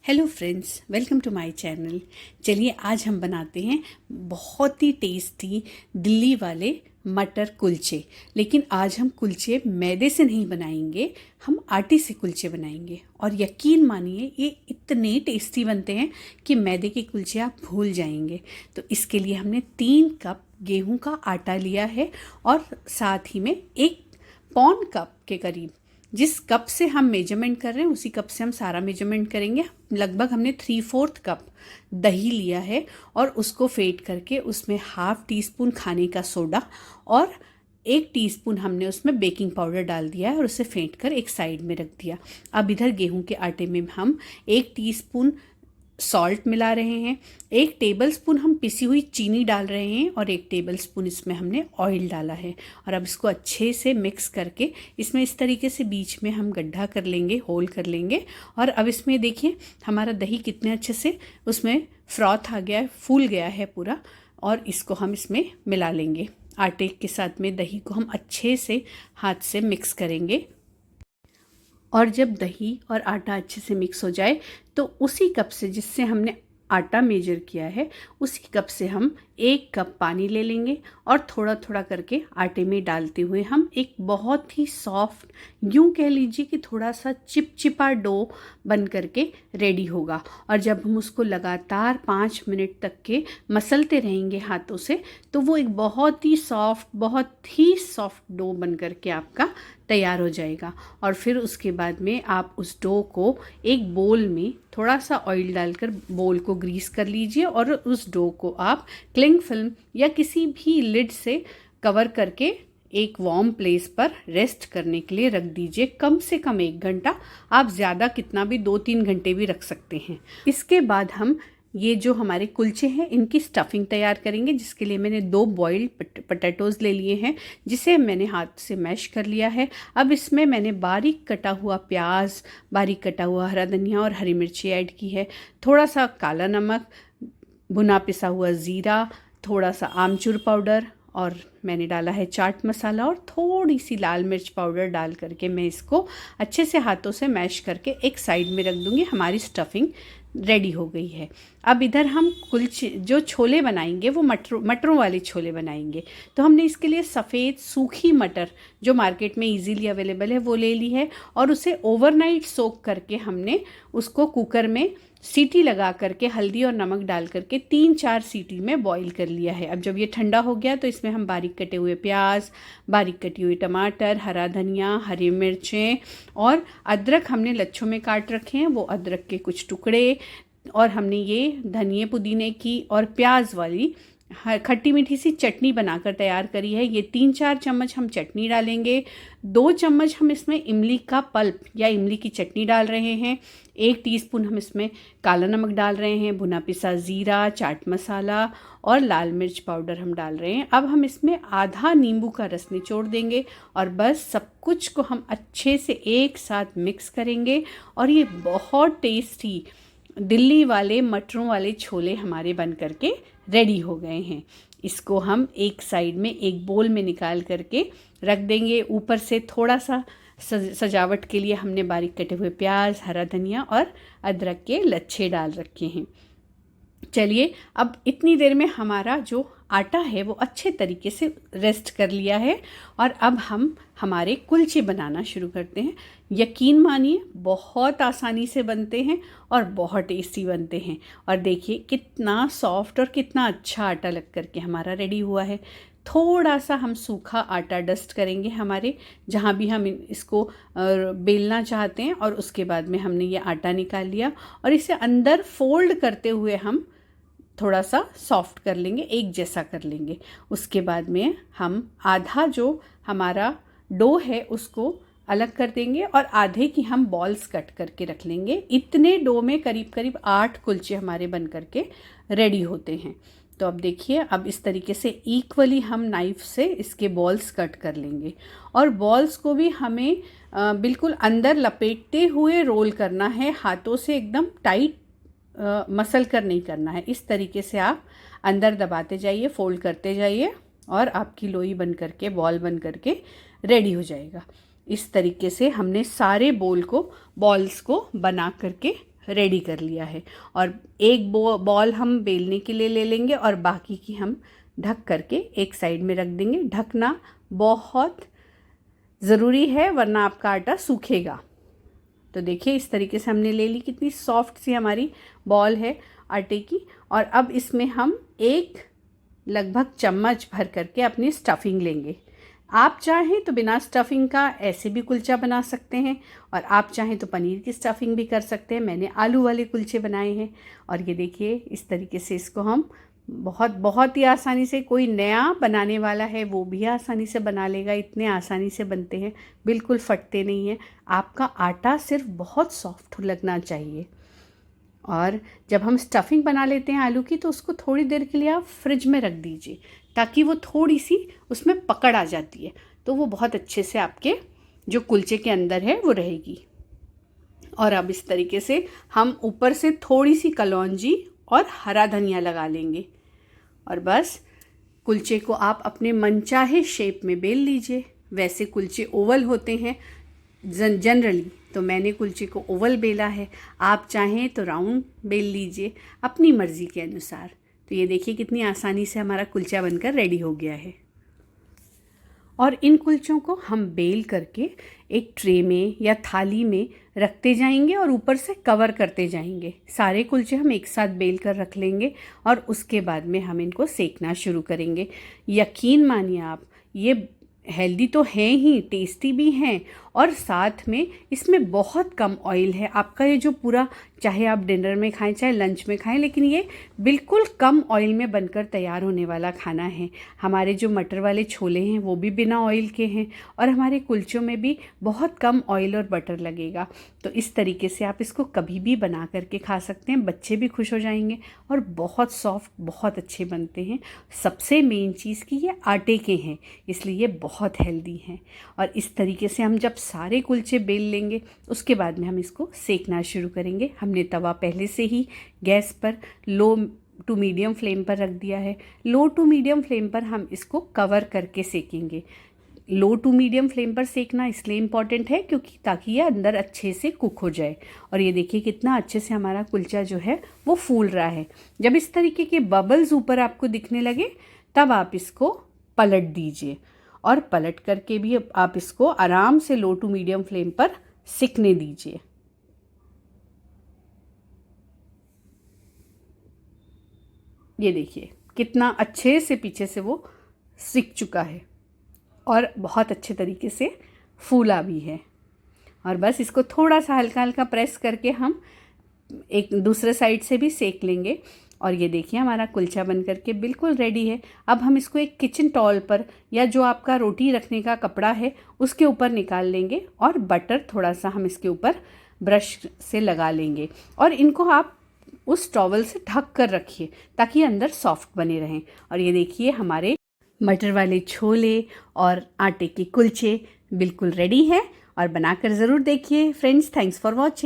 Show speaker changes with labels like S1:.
S1: Hello friends, welcome to my channel. चलिए आज हम बनाते हैं बहुत ही टेस्टी दिल्ली वाले मटर कुलचे। लेकिन आज हम कुलचे मैदे से नहीं बनाएंगे, हम आटे से कुलचे बनाएंगे। और यकीन मानिए ये इतने टेस्टी बनते हैं कि मैदे के कुलचे आप भूल जाएंगे। तो इसके लिए हमने 3 कप गेहूं का आटा लिया है और साथ ही में 1 पौन कप के करीब, जिस कप से हम मेजरमेंट कर रहे हैं उसी कप से हम सारा मेजरमेंट करेंगे। लगभग हमने 3/4 कप दही लिया है और उसको फेंट करके उसमें ½ टीस्पून खाने का सोडा और 1 टीस्पून हमने उसमें बेकिंग पाउडर डाल दिया है और उसे फेंट कर एक साइड में रख दिया। अब इधर गेहूं के आटे में हम 1 टीस्पून सॉल्ट मिला रहे हैं, 1 टेबलस्पून हम पिसी हुई चीनी डाल रहे हैं और 1 टेबलस्पून इसमें हमने ऑयल डाला है। और अब इसको अच्छे से मिक्स करके इसमें इस तरीके से बीच में हम गड्ढा कर लेंगे, होल कर लेंगे। और अब इसमें देखिए हमारा दही कितने अच्छे से उसमें फ्रॉथ आ गया है, फूल गया है पूरा। और इसको हम इसमें मिला लेंगे, आटे के साथ में दही को हम अच्छे से हाथ से मिक्स करेंगे। और जब दही और आटा अच्छे से मिक्स हो जाए तो उसी कप से जिससे हमने आटा मेजर किया है उसी कप से हम 1 कप पानी ले लेंगे और थोड़ा थोड़ा करके आटे में डालते हुए हम एक बहुत ही सॉफ्ट, यूँ कह लीजिए कि थोड़ा सा चिपचिपा डो बन करके रेडी होगा। और जब हम उसको लगातार 5 मिनट तक के मसलते रहेंगे हाथों से तो वो एक बहुत ही सॉफ्ट डो बन करके आपका तैयार हो जाएगा। और फिर उसके बाद में आप उस डो को एक बोल में थोड़ा सा ऑयल डालकर बोल को ग्रीस कर लीजिए और उस डो को आप क्लिंग फिल्म या किसी भी लिड से कवर करके एक वार्म प्लेस पर रेस्ट करने के लिए रख दीजिए। कम से कम 1 घंटा, आप ज़्यादा कितना भी 2-3 घंटे भी रख सकते हैं। इसके बाद हम ये जो हमारे कुलचे हैं इनकी स्टफिंग तैयार करेंगे, जिसके लिए मैंने 2 बॉइल्ड पोटैटोज़ ले लिए हैं जिसे मैंने हाथ से मैश कर लिया है। अब इसमें मैंने बारीक कटा हुआ प्याज, बारीक कटा हुआ हरा धनिया और हरी मिर्ची ऐड की है, थोड़ा सा काला नमक, भुना पिसा हुआ ज़ीरा, थोड़ा सा आमचूर पाउडर और मैंने डाला है चाट मसाला और थोड़ी सी लाल मिर्च पाउडर डाल करके मैं इसको अच्छे से हाथों से मैश करके एक साइड में रख दूँगी। हमारी स्टफिंग रेडी हो गई है। अब इधर हम कुलचे जो छोले बनाएंगे वो मटरों वाले छोले बनाएंगे। तो हमने इसके लिए सफ़ेद सूखी मटर जो मार्केट में इजीली अवेलेबल है वो ले ली है और उसे ओवरनाइट सोक करके हमने उसको कुकर में सीटी लगा करके हल्दी और नमक डाल करके 3-4 सीटी में बॉईल कर लिया है। अब जब ये ठंडा हो गया तो इसमें हम बारीक कटे हुए प्याज, बारीक कटी हुई टमाटर, हरा धनिया, हरी मिर्चें और अदरक हमने लच्छों में काट रखे हैं, वो अदरक के कुछ टुकड़े, और हमने ये धनिए पुदीने की और प्याज वाली खट्टी मीठी सी चटनी बनाकर तैयार करी है। ये 3-4 चम्मच हम चटनी डालेंगे। 2 चम्मच हम इसमें इमली का पल्प या इमली की चटनी डाल रहे हैं। 1 टीस्पून हम इसमें काला नमक डाल रहे हैं, भुना पिसा ज़ीरा, चाट मसाला और लाल मिर्च पाउडर हम डाल रहे हैं। अब हम इसमें आधा नींबू का रस निचोड़ देंगे और बस सब कुछ को हम अच्छे से एक साथ मिक्स करेंगे और ये बहुत टेस्टी दिल्ली वाले मटरों वाले छोले हमारे बन करके रेडी हो गए हैं। इसको हम एक साइड में एक बोल में निकाल करके रख देंगे। ऊपर से थोड़ा सा सजावट के लिए हमने बारीक कटे हुए प्याज, हरा धनिया और अदरक के लच्छे डाल रखे हैं। चलिए अब इतनी देर में हमारा जो आटा है वो अच्छे तरीके से रेस्ट कर लिया है और अब हम हमारे कुलचे बनाना शुरू करते हैं। यकीन मानिए बहुत आसानी से बनते हैं और बहुत टेस्टी बनते हैं। और देखिए कितना सॉफ्ट और कितना अच्छा आटा लग करके हमारा रेडी हुआ है। थोड़ा सा हम सूखा आटा डस्ट करेंगे हमारे जहाँ भी हम इसको बेलना चाहते हैं और उसके बाद में हमने ये आटा निकाल लिया और इसे अंदर फोल्ड करते हुए हम थोड़ा सा सॉफ्ट कर लेंगे, एक जैसा कर लेंगे। उसके बाद में हम आधा जो हमारा डो है उसको अलग कर देंगे और आधे की हम बॉल्स कट करके रख लेंगे। इतने डो में करीब करीब 8 कुलचे हमारे बन करके रेडी होते हैं। तो अब देखिए, अब इस तरीके से इक्वली हम नाइफ से इसके बॉल्स कट कर लेंगे और बॉल्स को भी हमें बिल्कुल अंदर लपेटते हुए रोल करना है, हाथों से एकदम टाइट मसल कर नहीं करना है। इस तरीके से आप अंदर दबाते जाइए, फोल्ड करते जाइए और आपकी लोई बन करके, बॉल बन करके रेडी हो जाएगा। इस तरीके से हमने सारे बॉल्स को बना करके रेडी कर लिया है। और एक बॉल हम बेलने के लिए ले लेंगे और बाकी की हम ढक करके एक साइड में रख देंगे। ढकना बहुत ज़रूरी है वरना आपका आटा सूखेगा। तो देखिए इस तरीके से हमने ले ली, कितनी सॉफ्ट सी हमारी बॉल है आटे की। और अब इसमें हम एक लगभग चम्मच भर करके अपनी स्टफिंग लेंगे। आप चाहें तो बिना स्टफिंग का ऐसे भी कुलचा बना सकते हैं और आप चाहें तो पनीर की स्टफिंग भी कर सकते हैं। मैंने आलू वाले कुलचे बनाए हैं। और ये देखिए इस तरीके से इसको हम बहुत ही आसानी से, कोई नया बनाने वाला है वो भी आसानी से बना लेगा। इतने आसानी से बनते हैं, बिल्कुल फटते नहीं हैं। आपका आटा सिर्फ बहुत सॉफ्ट लगना चाहिए। और जब हम स्टफिंग बना लेते हैं आलू की तो उसको थोड़ी देर के लिए आप फ्रिज में रख दीजिए ताकि वो थोड़ी सी उसमें पकड़ आ जाती है, तो वो बहुत अच्छे से आपके जो कुलचे के अंदर है वो रहेगी। और अब इस तरीके से हम ऊपर से थोड़ी सी कलौंजी और हरा धनिया लगा लेंगे। और बस कुलचे को आप अपने मनचाहे शेप में बेल लीजिए। वैसे कुलचे ओवल होते हैं जनरली, तो मैंने कुलचे को ओवल बेला है। आप चाहें तो राउंड बेल लीजिए अपनी मर्ज़ी के अनुसार। तो ये देखिए कितनी आसानी से हमारा कुलचा बनकर रेडी हो गया है। और इन कुलचों को हम बेल करके एक ट्रे में या थाली में रखते जाएंगे और ऊपर से कवर करते जाएंगे। सारे कुलचे हम एक साथ बेल कर रख लेंगे और उसके बाद में हम इनको सेकना शुरू करेंगे। यकीन मानिए आप, ये हेल्दी तो हैं ही, टेस्टी भी हैं और साथ में इसमें बहुत कम ऑयल है। आपका ये जो पूरा, चाहे आप डिनर में खाएं चाहे लंच में खाएं, लेकिन ये बिल्कुल कम ऑयल में बनकर तैयार होने वाला खाना है। हमारे जो मटर वाले छोले हैं वो भी बिना ऑयल के हैं और हमारे कुलचों में भी बहुत कम ऑयल और बटर लगेगा। तो इस तरीके से आप इसको कभी भी बना करके खा सकते हैं, बच्चे भी खुश हो जाएंगे और बहुत सॉफ्ट, बहुत अच्छे बनते हैं। सबसे मेन चीज़ कि ये आटे के हैं इसलिए ये बहुत हेल्दी हैं। और इस तरीके से हम जब सारे कुलचे बेल लेंगे उसके बाद में हम इसको सेकना शुरू करेंगे। हमने तवा पहले से ही गैस पर लो टू मीडियम फ्लेम पर रख दिया है। लो टू मीडियम फ्लेम पर हम इसको कवर करके सेकेंगे। लो टू मीडियम फ्लेम पर सेकना इसलिए इम्पॉर्टेंट है क्योंकि ताकि ये अंदर अच्छे से कुक हो जाए। और ये देखिए कितना अच्छे से हमारा कुलचा जो है वो फूल रहा है। जब इस तरीके के बबल्स ऊपर आपको दिखने लगे तब आप इसको पलट दीजिए और पलट करके भी आप इसको आराम से लो टू मीडियम फ्लेम पर सिकने दीजिए। ये देखिए कितना अच्छे से पीछे से वो सिक चुका है और बहुत अच्छे तरीके से फूला भी है। और बस इसको थोड़ा सा हल्का हल्का प्रेस करके हम एक दूसरे साइड से भी सेक लेंगे। और ये देखिए हमारा कुलचा बन करके बिल्कुल रेडी है। अब हम इसको एक किचन टॉवल पर या जो आपका रोटी रखने का कपड़ा है उसके ऊपर निकाल लेंगे और बटर थोड़ा सा हम इसके ऊपर ब्रश से लगा लेंगे और इनको आप उस टॉवल से ढक कर रखिए ताकि अंदर सॉफ्ट बने रहें। और ये देखिए हमारे मटर वाले छोले और आटे के कुलचे बिल्कुल रेडी है और बनाकर ज़रूर देखिए फ्रेंड्स। Thanks for watching.